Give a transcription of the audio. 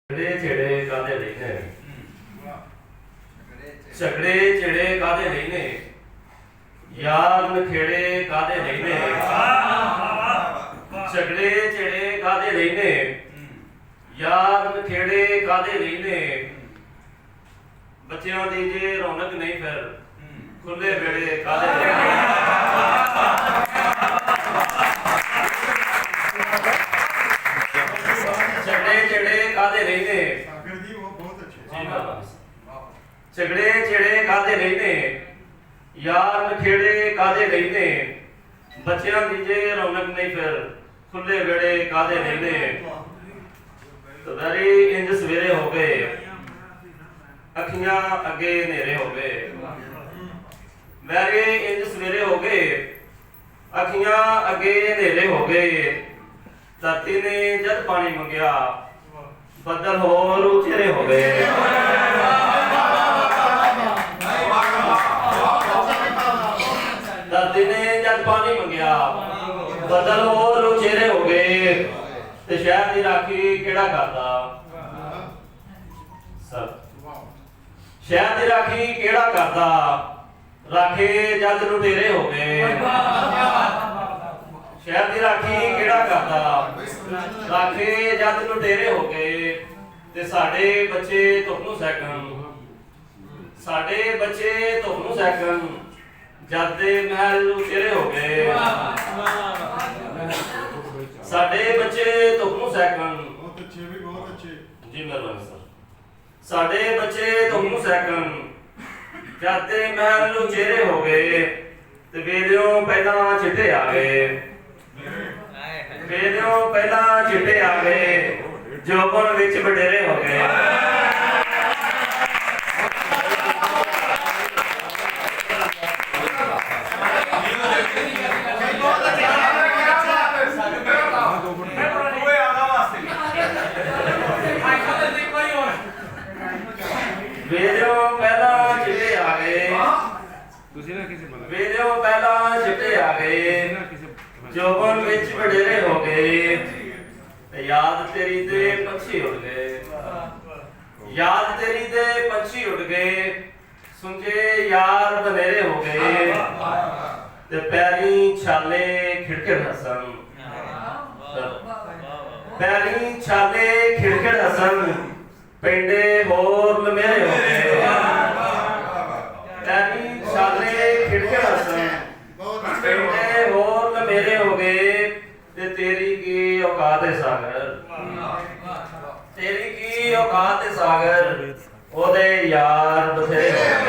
ਛੇੜੇ ਕਾਦੇ ਲਈ ਨੇ ਝਗੜੇ ਛੇੜੇ ਕਾਦੇ ਲਈ ਨੇ ਯਾਰ ਨਖੇੜੇ ਕਾਦੇ ਲਈ ਨੇ ਝਗੜੇ ਛੇੜੇ ਕਾਦੇ ਲਈ ਨੇ ਯਾਰ ਨਖੇੜੇ ਕਾਦੇ ਲਈ ਨੇ ਬੱਚਿਆਂ ਦੀ ਜੇ ਰੌਣਕ ਨਹੀਂ ਫਿਰ ਖੁੱਲੇ ਵੇੜੇ ਕਾਦੇ ਲਈ ਨੇ ਝਗੜੇ ਛੇੜੇ ਕਾਦੇ ਲਈ ਨੇ ਝਗੜੇ ਛੇੜੇ ਕਾਦੇ ਲਈ ਨੇ ਯਾਰ ਨਖੇੜੇ ਕਾਦੇ ਲਈ ਨੇ ਬੱਚਿਆਂ ਦੀ ਜੇ ਰੌਣਕ ਨਹੀਂ ਫਿਰ ਖੁੱਲੇ ਵੇੜੇ ਕਾਦੇ ਲਈ ਨੇ ਤਦਾਰੀ ਇੰਜ ਸਵੇਰੇ ਹੋ ਗਏ ਅੱਖੀਆਂ ਅੱਗੇ ਹਨੇਰੇ ਹੋ ਗਏ ਮੇਰੇ ਇੰਜ ਸਵੇਰੇ ਹੋ ਗਏ ਅੱਖੀਆਂ ਅੱਗੇ ਹਨੇਰੇ ਹੋ ਗਏ ਧਰਤੀ ਨੇ ਜਦ ਪਾਣੀ ਮੰਗਿਆ ਬੱਦਲ ਹੋਰ ਉਚੇਰੇ ਹੋ ਗਏ ਧਰਤੀ ਨੇ ਜਦ ਪਾਣੀ ਮੰਗਿਆ ਬੱਦਲ ਹੋਰ ਉਚੇਰੇ ਹੋ ਗਏ ਤੇ ਸ਼ਹਿਰ ਦੀ ਰਾਖੀ ਕਿਹੜਾ ਕਰਦਾ ਸਰ ਸ਼ਹਿਰ ਦੀ ਰਾਖੀ ਕਿਹੜਾ ਕਰਦਾ ਰਾਖੇ ਜਦ ਲੁਟੇਰੇ ਹੋ ਗਏ ਸ਼ਹਿਰ ਦੀ ਰਾਖੀ ਕਿਹੜਾ ਕਰਦਾ ਰਾਖੇ ਜਦ ਲੁਟੇਰੇ ਹੋ ਗਏ ਤੇ ਸਾਡੇ ਬੱਚੇ ਧੁੱਪ ਨੂੰ ਸੈਕਣ ਸਾਡੇ ਬੱਚੇ ਧੁੱਪ ਨੂੰ ਸੈਕਣ ਜਦ ਦੇ ਮਹਿਲ ਉਚੇਰੇ ਹੋ ਗਏ ਸਾਡੇ ਬੱਚੇ ਧੁੱਪ ਨੂੰ ਸੈਕਣ ਬਹੁਤ ਅੱਛੇ ਵੀ ਬਹੁਤ ਅੱਛੇ ਜੀ ਮਿਹਰਬਾਨੀ ਸਰ ਸਾਡੇ ਬੱਚੇ ਧੁੱਪ ਨੂੰ ਸੈਕਣ ਜਦ ਦੇ ਮਹਿਲ ਉਚੇਰੇ ਹੋ ਗਏ ਤੇ ਵੇਲਿਓ ਪਹਿਲਾਂ ਚਿੱਟੇ ਆ ਗਏ ਵੇਲਿਓ ਪਹਿਲਾਂ ਚਿੱਟੇ ਆ ਗਏ ਜੋਬਨ ਵਿੱਚ ਵਡੇਰੇ ਹੋ ਗਏ ਵੇਲਿਓ ਪਹਿਲਾਂ ਚਿੱਟੇ ਆ ਗਏ ਵੇਲਿਓ ਪਹਿਲਾਂ ਚਿੱਟੇ ਆ ਗਏ ਜੋਬਨ ਵਿੱਚ ਵਡੇਰੇ ਹੋ ਗਏ ਤੇ ਯਾਦ ਤੇਰੀ ਦੇ ਪੰਛੀ ਉੱਡ ਗਏ ਯਾਦ ਤੇਰੀ ਦੇ ਪੰਛੀ ਉੱਡ ਗਏ ਸੁੰਝੇ ਯਾਰ ਬਨੇਰੇ ਹੋ ਗਏ ਤੇ ਪੈਰੀ ਛਾਲੇ ਖਿੜਖਿੜ ਹਸਨ ਪੈਰੀ ਛਾਲੇ ਖਿੜਖਿੜ ਹਸਨ ਪਿੰਡੇ ਹੋਰ ਲਮੇਰੇ ਹੋ ਗਏ ਪੈਰੀ ਛਾਲੇ ਖਿੜਖਿੜ ਹਸਨ ਪਿੰਡੇ ਹੋਰ ਲਮੇਰੇ ਹੋ ਗਏ ਤੇ ਤੇਰੀ ਕੀ ਔਕਾਤ ਹੈ ਸਾਗਰ ਤੇਰੀ ਕੀ ਔਕਾਤ ਹੈ ਸਾਗਰ ਉਹਦੇ ਯਾਰ ਬਥੇਰੇ ਹੋ ਗਏ